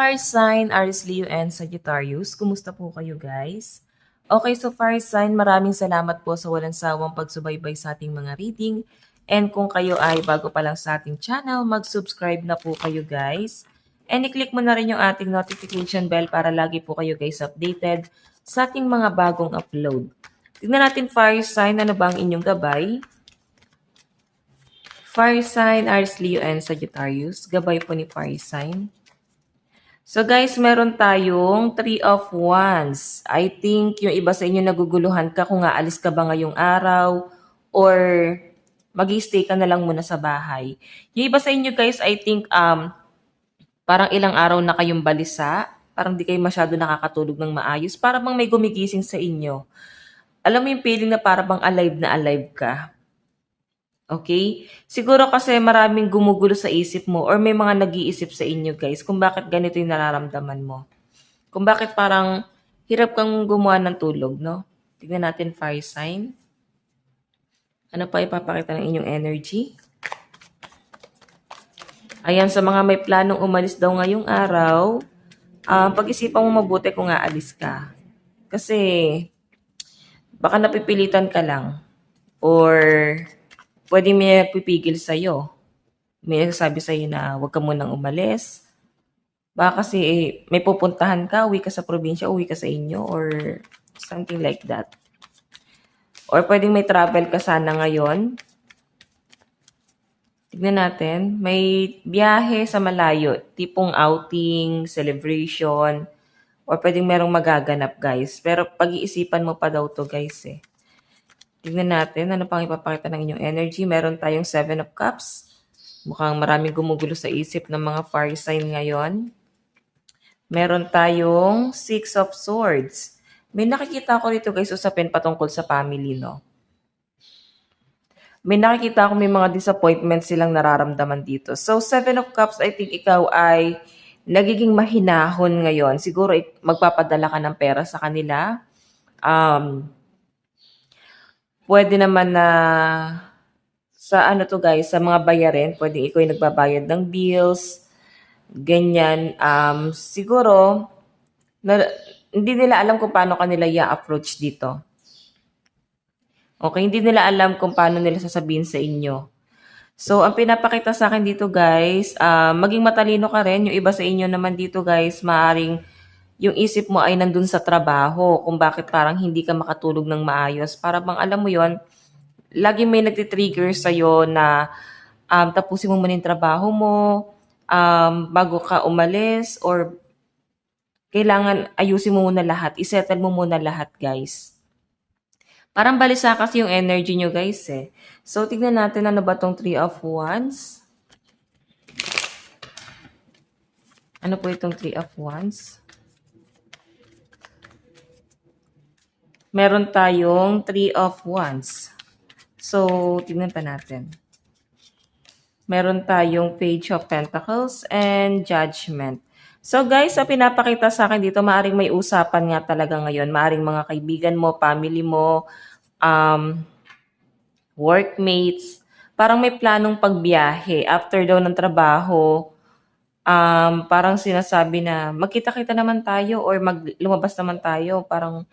fire sign, Aries, Leo, and Sagittarius. Kumusta po kayo guys? Okay, so fire sign, maraming salamat po sa walang sawang pagsubaybay sa ating mga reading. And kung kayo ay bago pa lang sa ating channel, mag-subscribe na po kayo guys. And i-click mo na rin yung ating notification bell para lagi po kayo guys updated sa ating mga bagong upload. Tignan natin fire sign, ano ba ang inyong gabay? Fire sign, Aries, Leo, and Sagittarius. Gabay po ni fire sign. So guys, meron tayong 3 of Wands. I think yung iba sa inyo naguguluhan ka kung aalis ka ba ngayong araw or mag-stay ka na lang muna sa bahay. Yung iba sa inyo guys, I think parang ilang araw na kayong balisa. Parang di kayo masyado nakakatulog ng maayos. Para bang may gumigising sa inyo. Alam mo yung feeling na para bang alive na alive ka. Okay? Siguro kasi maraming gumugulo sa isip mo or may mga nag-iisip sa inyo guys kung bakit ganito yung nararamdaman mo. Kung bakit parang hirap kang gumawa ng tulog, no? Tignan natin fire sign. Ano pa ipapakita ng inyong energy? Ayan, sa mga may planong umalis daw ngayong araw, pag-isipan mo mabuti kung aalis ka. Kasi baka napipilitan ka lang or pwede may nagpipigil sa'yo. May nagsasabi sa'yo na huwag ka munang umalis. Baka kasi may pupuntahan ka, uwi ka sa probinsya, uwi ka sa inyo, or something like that. Or pwedeng may travel ka sana ngayon. Tignan natin. May biyahe sa malayo, tipong outing, celebration, or pwedeng merong magaganap guys. Pero pag-iisipan mo pa daw to guys eh. Tignan natin, ano pang ipapakita ng inyong energy. Meron tayong 7 of Cups. Mukhang maraming gumugulo sa isip ng mga fire sign ngayon. Meron tayong 6 of Swords. May nakikita ko dito guys, usapin patungkol sa family, no? May nakikita ko may mga disappointments silang nararamdaman dito. So, 7 of Cups, I think ikaw ay nagiging mahinahon ngayon. Siguro magpapadala ka ng pera sa kanila. Pwede naman na sa ano to guys, sa mga bayarin, pwede ikaw yung nagbabayad ng bills, ganyan. Siguro, hindi nila alam kung paano kanila i-approach dito. Okay, hindi nila alam kung paano nila sasabihin sa inyo. So, ang pinapakita sa akin dito guys, maging matalino ka rin. Yung iba sa inyo naman dito guys, maaring yung isip mo ay nandun sa trabaho, kung bakit parang hindi ka makatulog ng maayos. Para bang alam mo yon, lagi may nagtitrigger sa'yo na tapusin mo muna yung trabaho mo, bago ka umalis, or kailangan ayusin mo muna lahat, isettle mo muna lahat guys. Parang balisa kasi yung energy nyo guys eh. So, tignan natin ano ba tong 3 of Wands. Ano po itong 3 of Wands? Meron tayong 3 of Wands. So, tignan pa natin. Meron tayong Page of Pentacles and Judgment. So guys, sa pinapakita sa akin dito, maaring may usapan nga talaga ngayon. Maaring mga kaibigan mo, family mo, workmates. Parang may planong pagbiyahe. After daw ng trabaho, parang sinasabi na magkita-kita naman tayo or lumabas naman tayo. Parang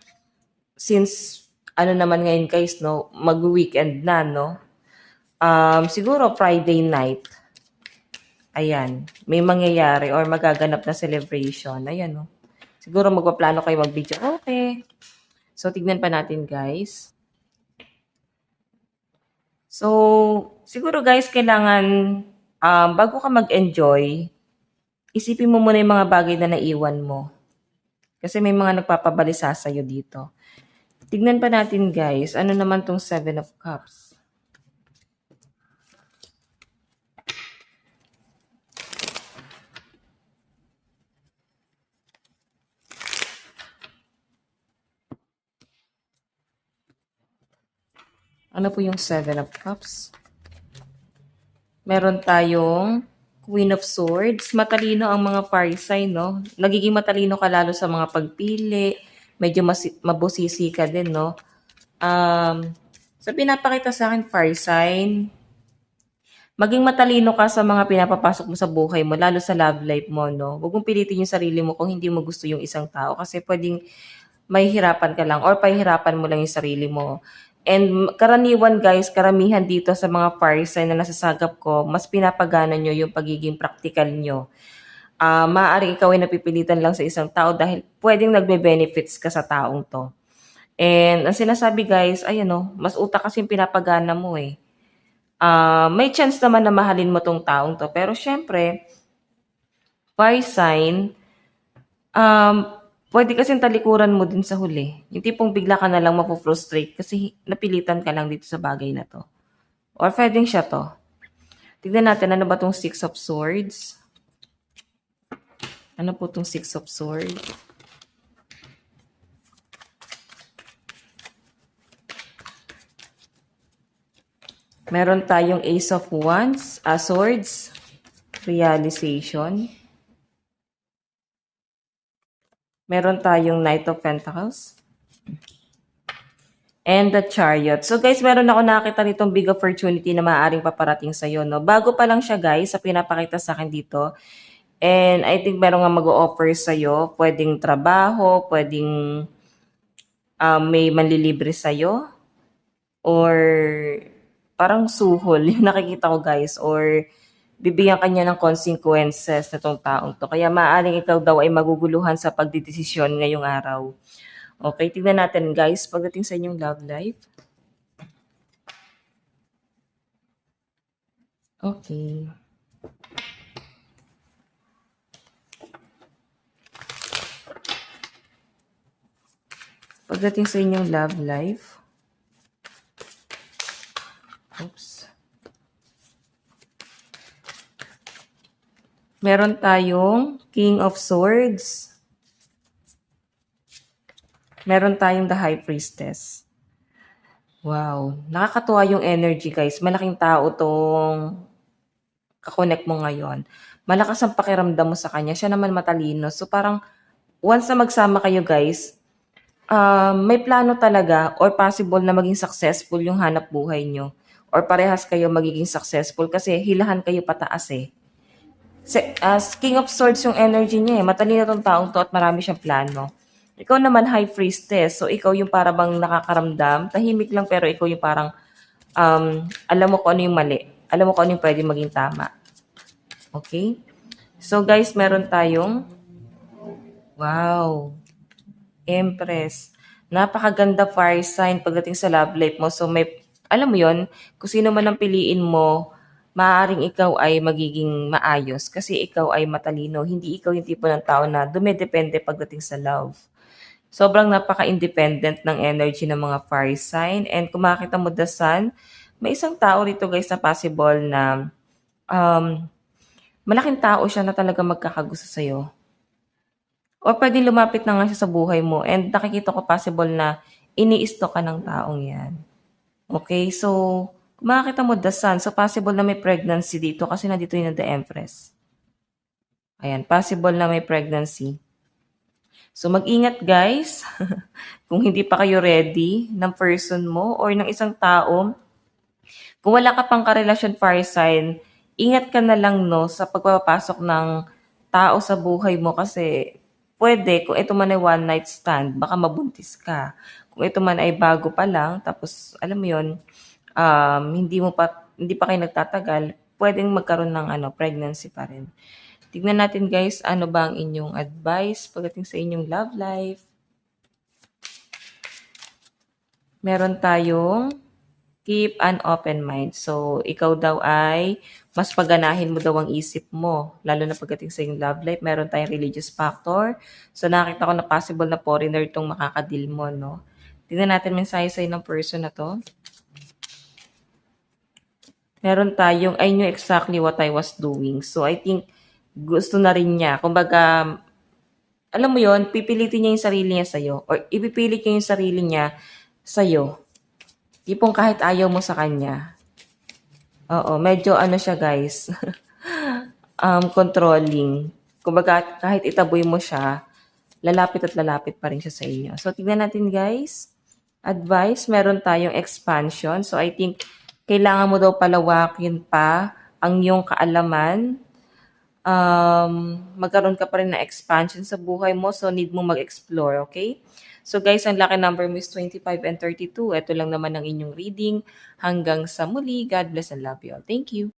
since ano naman ngayon guys, no, mag-weekend na, no? Siguro Friday night. Ayan, may mangyayari or magaganap na celebration. Ayan, no. Siguro magpaplano kayo mag-video. Okay. So, tignan pa natin, guys. So, siguro guys, kailangan bago ka mag-enjoy, isipin mo muna yung mga bagay na naiwan mo. Kasi may mga nagpapabalisa sa'yo dito. Tignan pa natin guys, ano naman tong 7 of Cups. Ano po yung 7 of Cups? Meron tayong Queen of Swords. Matalino ang mga fire sign, no? Nagiging matalino ka lalo sa mga pagpili. Medyo mabusisi ka din, no? So, pinapakita sa akin fire sign. maging matalino ka sa mga pinapapasok mo sa buhay mo, lalo sa love life mo, no? Huwag mong pilitin yung sarili mo kung hindi mo gusto yung isang tao kasi pwedeng mahihirapan ka lang or pahihirapan mo lang yung sarili mo. And karaniwan guys, karamihan dito sa mga fire sign na nasasagap ko, mas pinapagana nyo yung pagiging practical nyo. Maaaring ikaw ay napipilitan lang sa isang tao dahil pwedeng nagbe-benefits ka sa taong to. And ang sinasabi guys, ay mas utak kasi yung pinapagana mo eh. May chance naman na mahalin mo tong taong to. Pero syempre, fire sign, pwede kasing talikuran mo din sa huli. Yung tipong bigla ka na lang mapofrustrate kasi napilitan ka lang dito sa bagay na to. Or pwedeng siya to. Tignan natin, ano ba tong Six of Swords? Ano po tong Six of Swords? Meron tayong Ace of Wands, Swords, Realization. Meron tayong Knight of Pentacles. And the Chariot. So guys, meron ako nakakita nitong big opportunity na maaaring paparating sa'yo. No? Bago pa lang siya guys, sa pinapakita sa akin dito. And I think meron nga mag-o-offer sa'yo. Pwedeng trabaho, pwedeng may manlilibre sa'yo. Or parang suhol yung nakikita ko guys. Or bibigyan kanya ng consequences na tong taong to. Kaya maaaring ikaw daw ay maguguluhan sa pagdidesisyon ngayong araw. Okay, tignan natin guys, pagdating sa inyong love life. Okay. Pagdating sa inyong love life. Oops. Meron tayong King of Swords. Meron tayong the High Priestess. Wow. Nakakatuwa yung energy, guys. Malaking tao tong kakonect mo ngayon. Malakas ang pakiramdam mo sa kanya. Siya naman matalino. So parang once na magsama kayo, guys, may plano talaga or possible na maging successful yung hanap buhay nyo. Or parehas kayo magiging successful kasi hilahan kayo pataas eh. As King of Swords yung energy niya eh. Matalino tong taong to at marami siyang plano. Ikaw naman High Priestess. So ikaw yung para bang nakakaramdam. Tahimik lang pero ikaw yung parang alam mo kung ano yung mali. Alam mo kung ano yung pwede maging tama. Okay? So guys, meron tayong wow. Empress. Napakaganda fire sign pagdating sa love life mo. So may, alam mo yon, kung sino man ang piliin mo, maaaring ikaw ay magiging maayos kasi ikaw ay matalino. Hindi ikaw yung tipo ng tao na dumedepende pagdating sa love. Sobrang napaka-independent ng energy ng mga fire sign. And kung makita mo the sun, may isang tao rito guys na possible na malaking tao siya na talaga magkakagusto sa'yo. O pwede lumapit na nga siya sa buhay mo. And nakikita ko possible na iniisto ka ng taong yan. Okay, so kung makakita mo the sun, so possible na may pregnancy dito kasi nandito yun the Empress. Ayan, possible na may pregnancy. So mag-ingat guys kung hindi pa kayo ready ng person mo or ng isang tao. Kung wala ka pang karelasyon fire sign, ingat ka na lang no sa pagpapasok ng tao sa buhay mo kasi pwede kung ito man ay one night stand, baka mabuntis ka. Kung ito man ay bago pa lang, tapos alam mo yon, hindi pa kayo nagtatagal, pwedeng magkaroon ng pregnancy pa rin. Tignan natin guys, ano ba ang inyong advice pagdating sa inyong love life. Meron tayong keep an open mind. So, ikaw daw ay mas paganahin mo daw ang isip mo. Lalo na pagdating sa inyong love life, meron tayong religious factor. So, nakita ko na possible na foreigner itong makakadil mo, no? Tignan natin mensahe sa'yo ng person na to. Meron tayong, I knew exactly what I was doing. So, I think, gusto na rin niya. Kumbaga, alam mo yon, pipilitin niya yung sarili niya sa'yo. Or ipipilit niya yung sarili niya sa'yo. Tipong kahit ayaw mo sa kanya. Oo, medyo siya guys. Controlling. Kumbaga, kahit itaboy mo siya, lalapit at lalapit pa rin siya sa inyo. So, tignan natin guys. Advice, meron tayong expansion. So, I think, kailangan mo daw palawakin pa ang iyong kaalaman, magkaroon ka pa rin ng expansion sa buhay mo. So, need mo mag-explore, okay? So, guys, ang lucky number mo is 25 and 32. Ito lang naman ang inyong reading. Hanggang sa muli. God bless and love you all. Thank you.